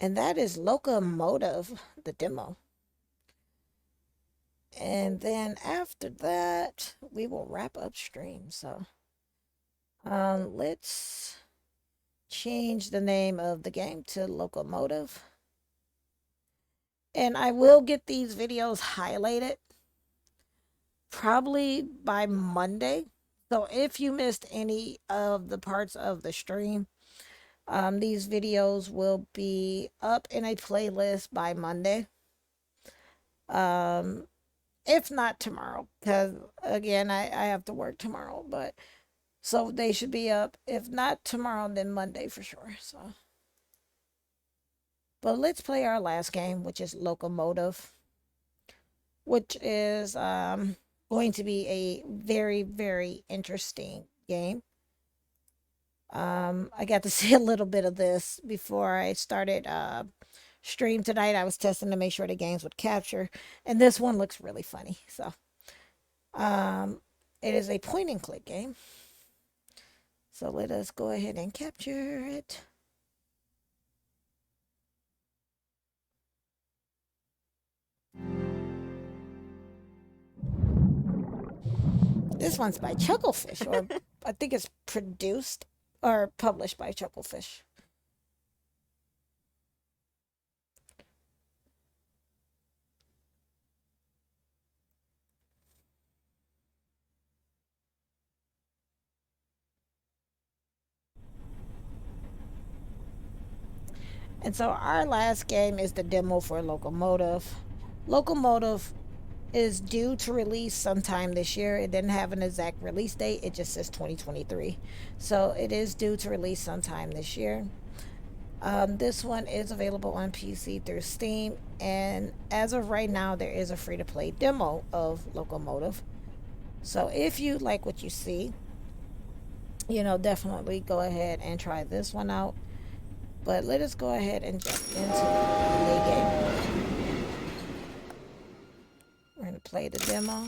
And that is Loco Motive, the demo. And then after that, we will wrap up stream. So let's change the name of the game to Loco Motive. And I will get these videos highlighted probably by Monday. So if you missed any of the parts of the stream, these videos will be up in a playlist by Monday. If not tomorrow, because again, I have to work tomorrow, but so they should be up. If not tomorrow, then Monday for sure. So, but let's play our last game, which is Loco Motive, which is going to be a very, very interesting game. I got to see a little bit of this before I started stream tonight. I was testing to make sure the games would capture, and this one looks really funny. So, it is a point and click game. So let us go ahead and capture it. This one's by Chucklefish, or I think it's produced or published by Chucklefish. And so our last game is the demo for Loco Motive. Loco Motive is due to release sometime this year. It didn't have an exact release date. It just says 2023. So it is due to release sometime this year. This one is available on PC through Steam. And as of right now, there is a free-to-play demo of Loco Motive. So if you like what you see, definitely go ahead and try this one out. But let us go ahead and jump into the game. We're going to play the demo.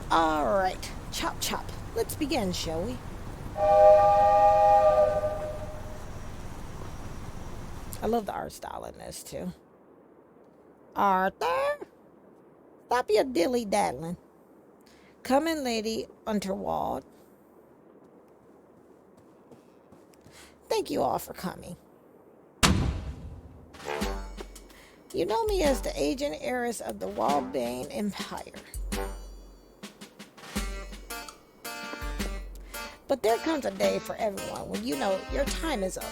All right. Chop, chop. Let's begin, shall we? I love the art style in this, too. Arthur? Stop your dilly-daddling. Come in, Lady Unterwald. Thank you all for coming. You know me as the agent heiress of the Waldbane Empire. But there comes a day for everyone when you know your time is up.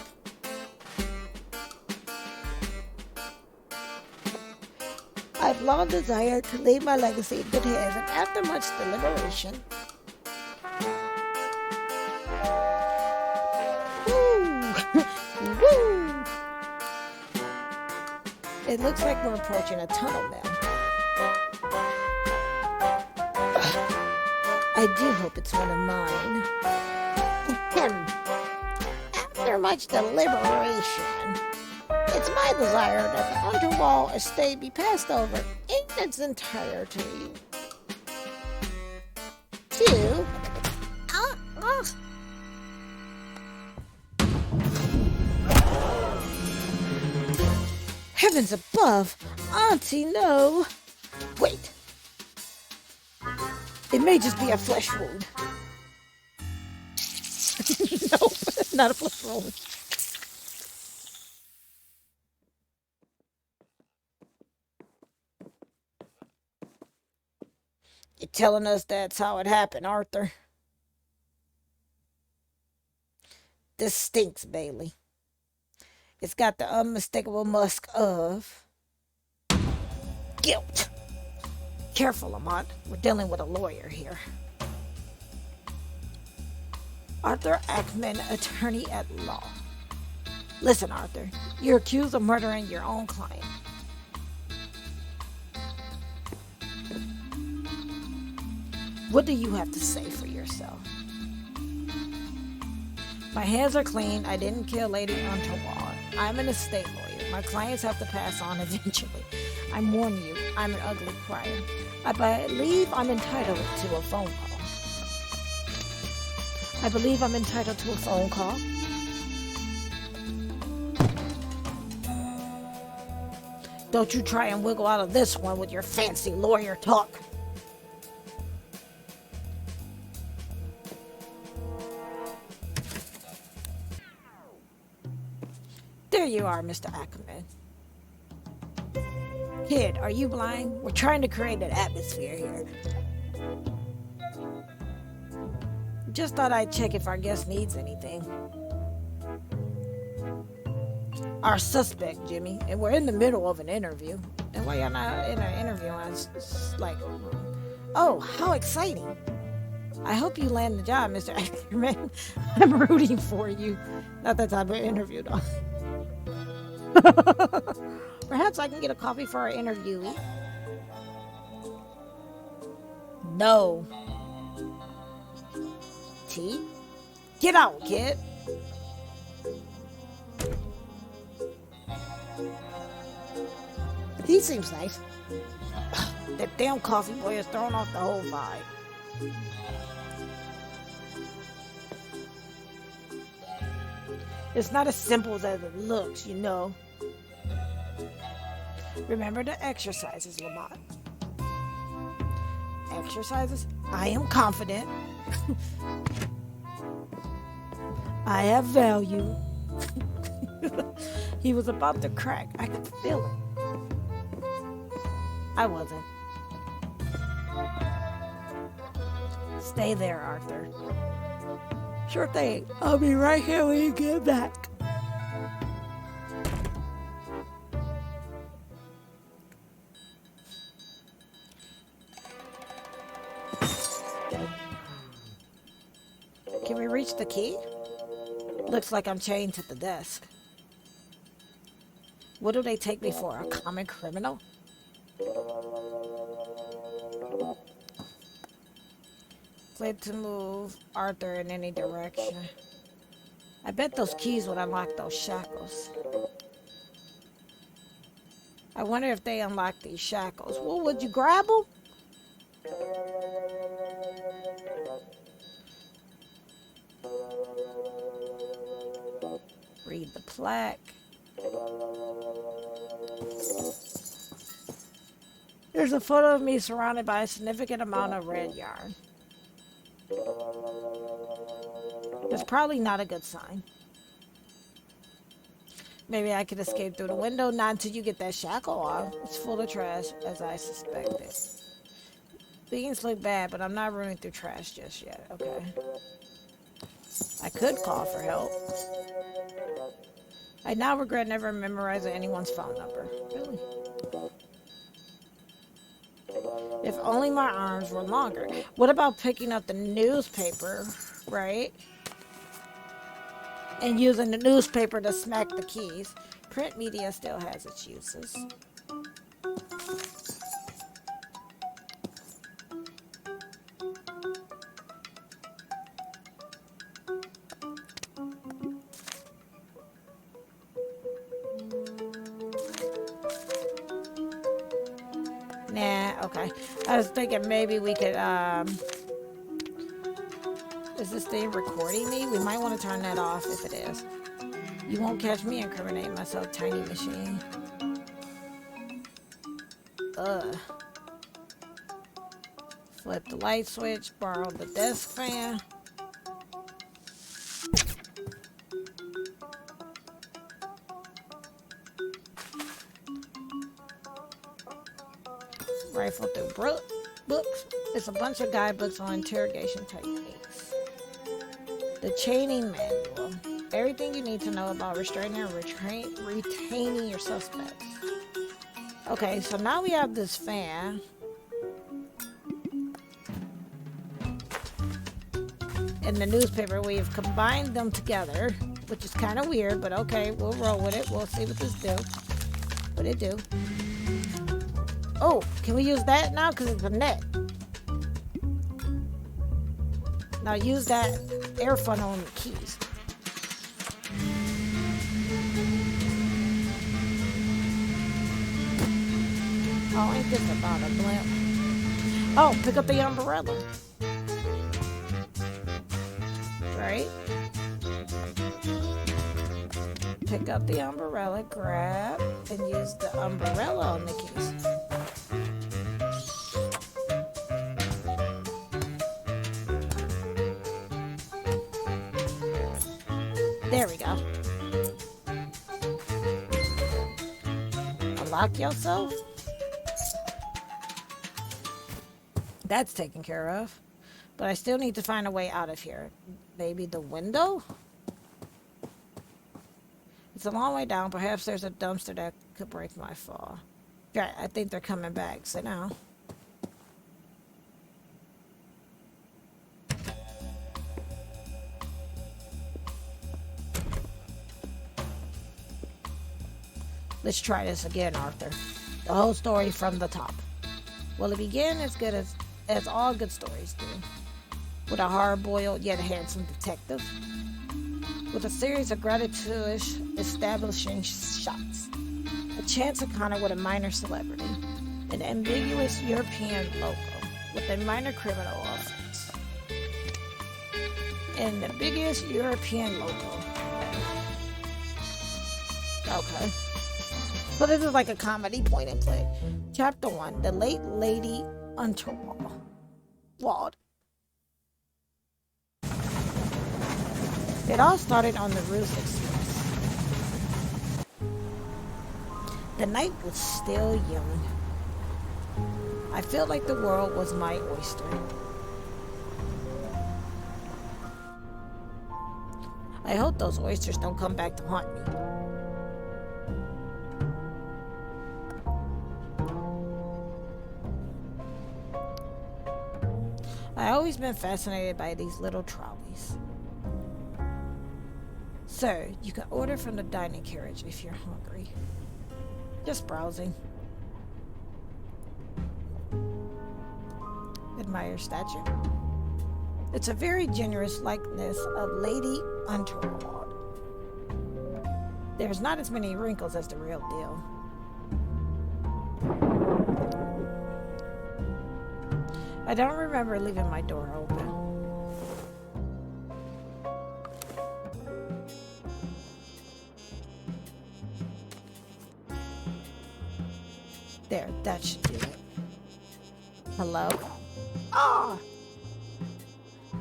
I've long desired to leave my legacy in good hands, and after much deliberation, it looks like we're approaching a tunnel now. I do hope it's one of mine. After much deliberation, it's my desire that the Underwall estate be passed over in its entirety to... Heavens above! Auntie, no! Wait! It may just be a flesh wound. Nope, not a flesh wound. You're telling us that's how it happened, Arthur? This stinks, Bailey. It's got the unmistakable musk of guilt. Careful, Lamont. We're dealing with a lawyer here. Arthur Ackman, attorney at law. Listen, Arthur. You're accused of murdering your own client. What do you have to say for yourself? My hands are clean. I didn't kill Lady Unterwald. I'm an estate lawyer. My clients have to pass on eventually. I'm warning you, I'm an ugly crier. I believe I'm entitled to a phone call. I believe I'm entitled to a phone call. Don't you try and wiggle out of this one with your fancy lawyer talk. There you are, Mr. Ackerman. Kid, are you blind? We're trying to create an atmosphere here. Just thought I'd check if our guest needs anything. Our suspect, Jimmy, and we're in the middle of an interview. And why y'all not in an interview? It's like, oh, how exciting. I hope you land the job, Mr. Ackerman. I'm rooting for you. Not that type of interview, though. Perhaps I can get a coffee for our interviewee. No. Tea? Get out, kid. He seems nice. That damn coffee boy has thrown off the whole vibe. It's not as simple as it looks, you know. Remember the exercises, Lamont. Exercises? I am confident. I have value. He was about to crack. I could feel it. I wasn't. Stay there, Arthur. Sure thing. I'll be right here when you get back. Can we reach the key? Looks like I'm chained to the desk. What do they take me for? A common criminal? Click to move Arthur in any direction. I bet those keys would unlock those shackles. I wonder if they unlock these shackles. Well, would you grab them? Read the plaque. There's a photo of me surrounded by a significant amount of red yarn. That's probably not a good sign. Maybe I could escape through the window. Not until you get that shackle off. It's full of trash, as I suspected. Things look bad, but I'm not running through trash just yet. Okay. I could call for help. I now regret never memorizing anyone's phone number. Really? If only my arms were longer. What about picking up the newspaper, right? And using the newspaper to smack the keys. Print media still has its uses. Nah, okay. I was thinking maybe we could, is this thing recording me? We might want to turn that off if it is. You won't catch me incriminating myself, tiny machine. Ugh. Flip the light switch, borrow the desk fan. Rifle through books. It's a bunch of guidebooks on interrogation techniques. The chaining manual. Everything you need to know about restraining and retaining your suspects. Okay, so now we have this fan. And the newspaper, we've combined them together, which is kind of weird, but okay, we'll roll with it. We'll see what this do. What it do. Oh, can we use that now? Because it's a net. Now use that air funnel on the keys. Oh, ain't this about a blimp? Oh, pick up the umbrella. Right? Pick up the umbrella, grab, and use the umbrella on the keys. There we go. Unlock yourself. That's taken care of. But I still need to find a way out of here. Maybe the window? It's a long way down. Perhaps there's a dumpster that could break my fall. Right, I think they're coming back. Sit down. Let's try this again, Arthur. The whole story from the top. Will it begin as good as all good stories do? With a hard-boiled yet handsome detective? With a series of gratuitous establishing shots? A chance encounter with a minor celebrity? An ambiguous European loco with a minor criminal offense? An ambiguous European loco. Okay. So this is like a comedy point and click. Chapter 1. The Late Lady Unterwald. It all started on the Ruse Express. The night was still young. I felt like the world was my oyster. I hope those oysters don't come back to haunt me. I've always been fascinated by these little trolleys. Sir, you can order from the dining carriage if you're hungry. Just browsing. Admire statue. It's a very generous likeness of Lady Unterwald. There's not as many wrinkles as the real deal. I don't remember leaving my door open. There, that should do it. Hello? Ah!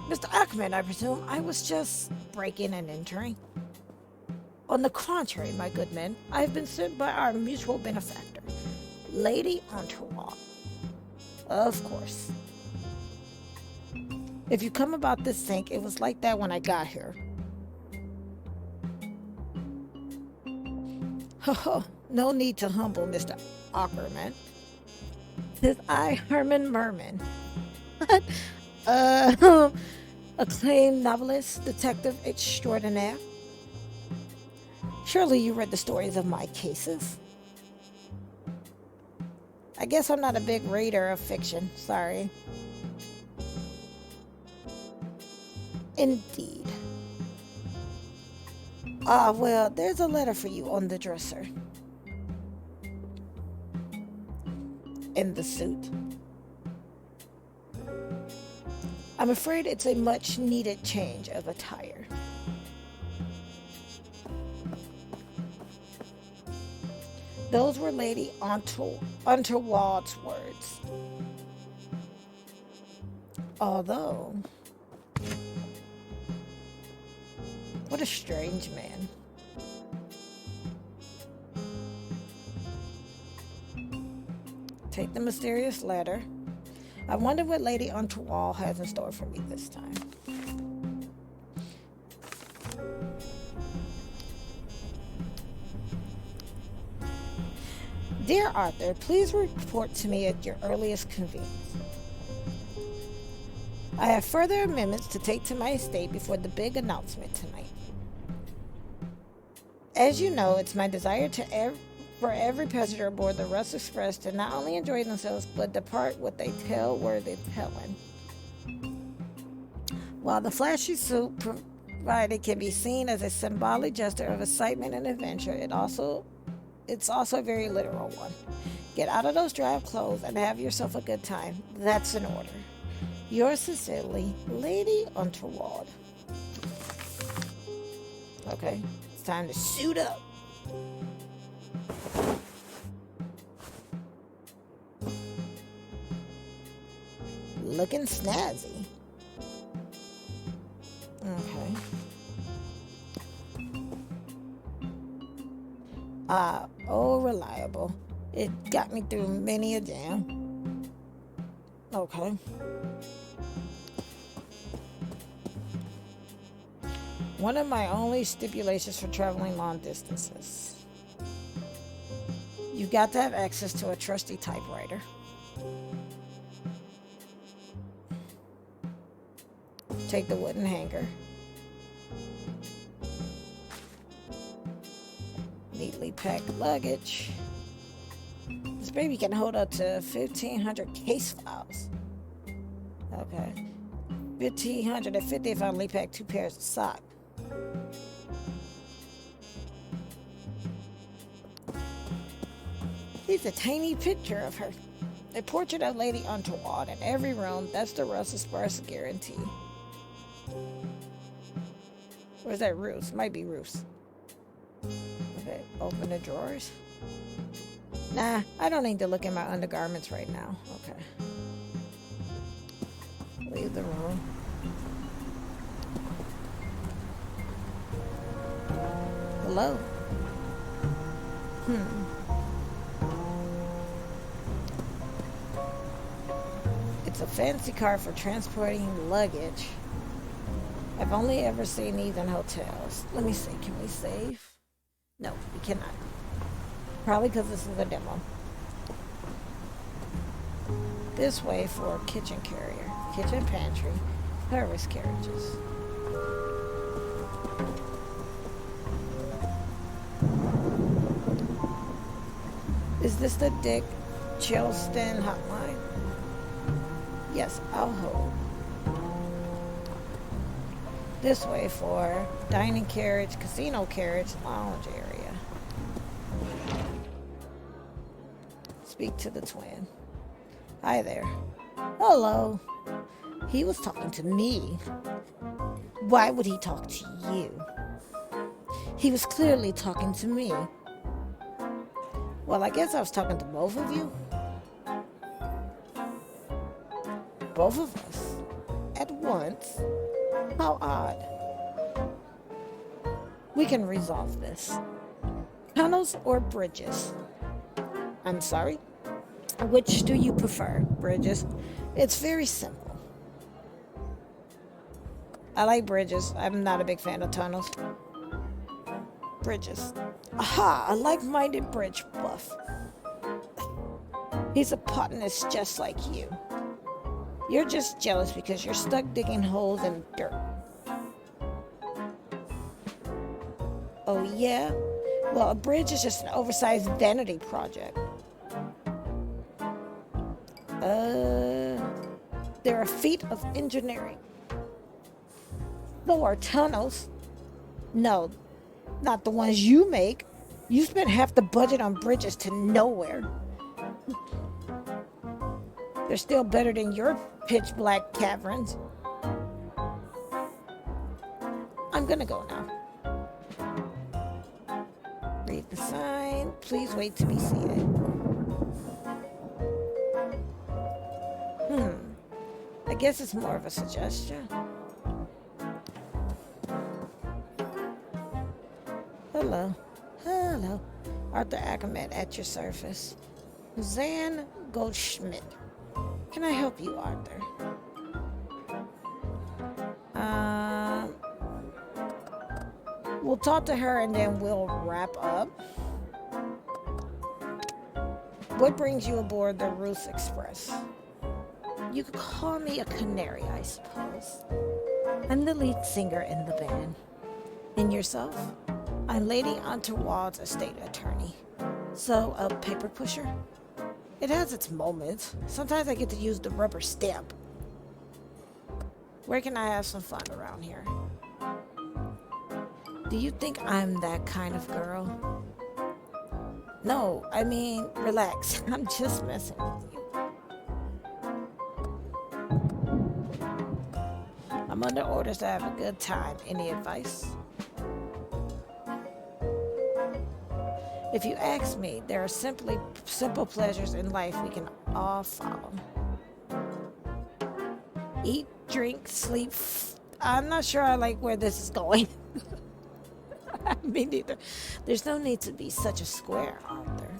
Mr. Ackerman, I presume. I was just breaking and entering. On the contrary, my good man, I have been sent by our mutual benefactor, Lady Unterwald. Of course. If you come about this sink, it was like that when I got here. No need to humble, Mr. Ackerman. 'Tis I, Herman Merman. Acclaimed novelist, detective extraordinaire. Surely you read the stories of my cases. I guess I'm not a big reader of fiction. Sorry. Indeed. Ah, well, there's a letter for you on the dresser. In the suit. I'm afraid it's a much needed change of attire. Those were Lady Unterwald's words. Although, what a strange man. Take the mysterious letter. I wonder what Lady Unterwald has in store for me this time. Dear Arthur, please report to me at your earliest convenience. I have further amendments to take to my estate before the big announcement tonight. As you know, it's my desire for every passenger aboard the Rust Express to not only enjoy themselves, but depart with a tale worth telling. While the flashy suit provided can be seen as a symbolic gesture of excitement and adventure, it's also a very literal one. Get out of those drab clothes and have yourself a good time. That's in order. Yours sincerely, Lady Unterwald. Okay. time to suit up. Looking snazzy. Okay. Oh, reliable. It got me through many a jam. Okay. One of my only stipulations for traveling long distances. You got to have access to a trusty typewriter. Take the wooden hanger. Neatly packed luggage. This baby can hold up to 1,500 case files. Okay. 1,550 if I only pack 2 pairs of socks. Here's a tiny picture of her. A portrait of Lady Unterwald in every room. That's the Russell Sparse guarantee. Or is that Ruth? Might be Ruth. Okay, open the drawers. Nah, I don't need to look at my undergarments right now. Okay. Leave the room. Hello? It's a fancy car for transporting luggage. I've only ever seen these in hotels. Let me see, can we save? No, we cannot. Probably because this is a demo. This way for kitchen carrier, kitchen pantry, service carriages. Is this the Dick Chilston hotline? Yes, I'll hold. This way for dining carriage, casino carriage, lounge area. Speak to the twin. Hi there. Hello. He was talking to me. Why would he talk to you? He was clearly talking to me. Well, I guess I was talking to both of you. Both of us. At once. How odd. We can resolve this. Tunnels or bridges? I'm sorry? Which do you prefer? Bridges? It's very simple. I like bridges. I'm not a big fan of tunnels. Bridges. Aha! A like-minded bridge buff. He's a botanist just like you. You're just jealous because you're stuck digging holes in dirt. Oh, yeah? Well, a bridge is just an oversized vanity project. They're a feat of engineering. So are tunnels. No, not the ones you make. You spend half the budget on bridges to nowhere. They're still better than your pitch black caverns. I'm gonna go now. Read the sign. Please wait to be seated. I guess it's more of a suggestion. Hello. Hello. Arthur Ackerman at your service. Zan Goldschmidt. Can I help you, Arthur? We'll talk to her and then we'll wrap up. What brings you aboard the Ruth Express? You could call me a canary, I suppose. I'm the lead singer in the band. And yourself? I'm Lady Unterwald's estate attorney. So, a paper pusher? It has its moments. Sometimes I get to use the rubber stamp. Where can I have some fun around here? Do you think I'm that kind of girl? No, I mean, relax. I'm just messing with you. I'm under orders to have a good time. Any advice? If you ask me, there are simple pleasures in life we can all follow. Eat, drink, sleep. I'm not sure I like where this is going. Me neither. There's no need to be such a square, Arthur.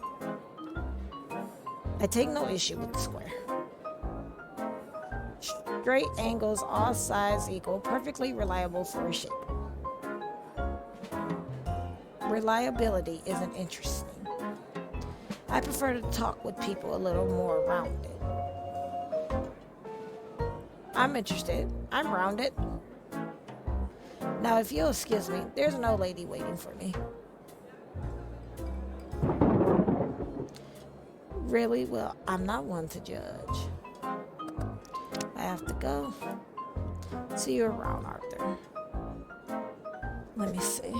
I take no issue with the square. Straight angles, all sides equal, perfectly reliable for a shape. Reliability isn't interesting. I prefer to talk with people a little more rounded. I'm interested. I'm rounded. Now, if you'll excuse me, there's an old lady waiting for me. Really? Well, I'm not one to judge. I have to go. See you around, Arthur. Let me see.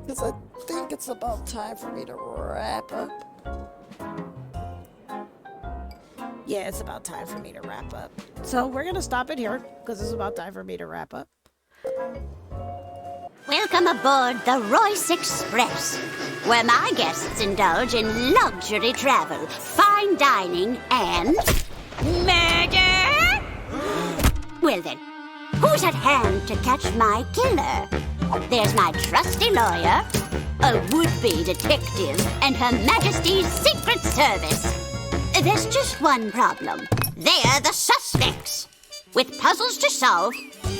Because I think it's about time for me to wrap up. Yeah, it's about time for me to wrap up. So we're going to stop it here because it's about time for me to wrap up. Welcome aboard the Royce Express, where my guests indulge in luxury travel, fine dining, and murder. Well then, who's at hand to catch my killer? There's my trusty lawyer, a would-be detective, and Her Majesty's Secret Service. There's just one problem. They're the suspects. With puzzles to solve,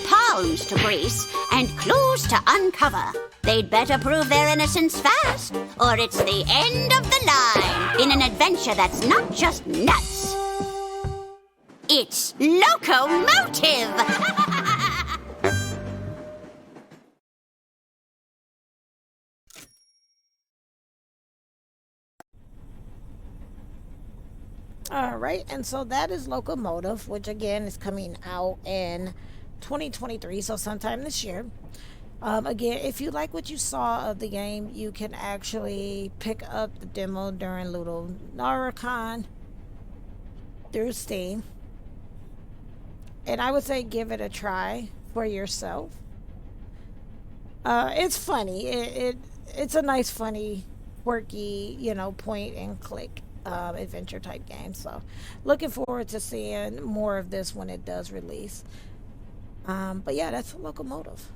palms to grease, and clues to uncover, they'd better prove their innocence fast, or it's the end of the line in an adventure that's not just nuts. It's Loco Motive! All right, and so that is Loco Motive, which again is coming out in 2023, so sometime this year. Again, if you like what you saw of the game, you can actually pick up the demo during LudoNarraCon through Steam. And I would say give it a try for yourself. It's funny. It's a nice, funny, quirky, point and click adventure type game. So looking forward to seeing more of this when it does release. But yeah, that's Loco Motive.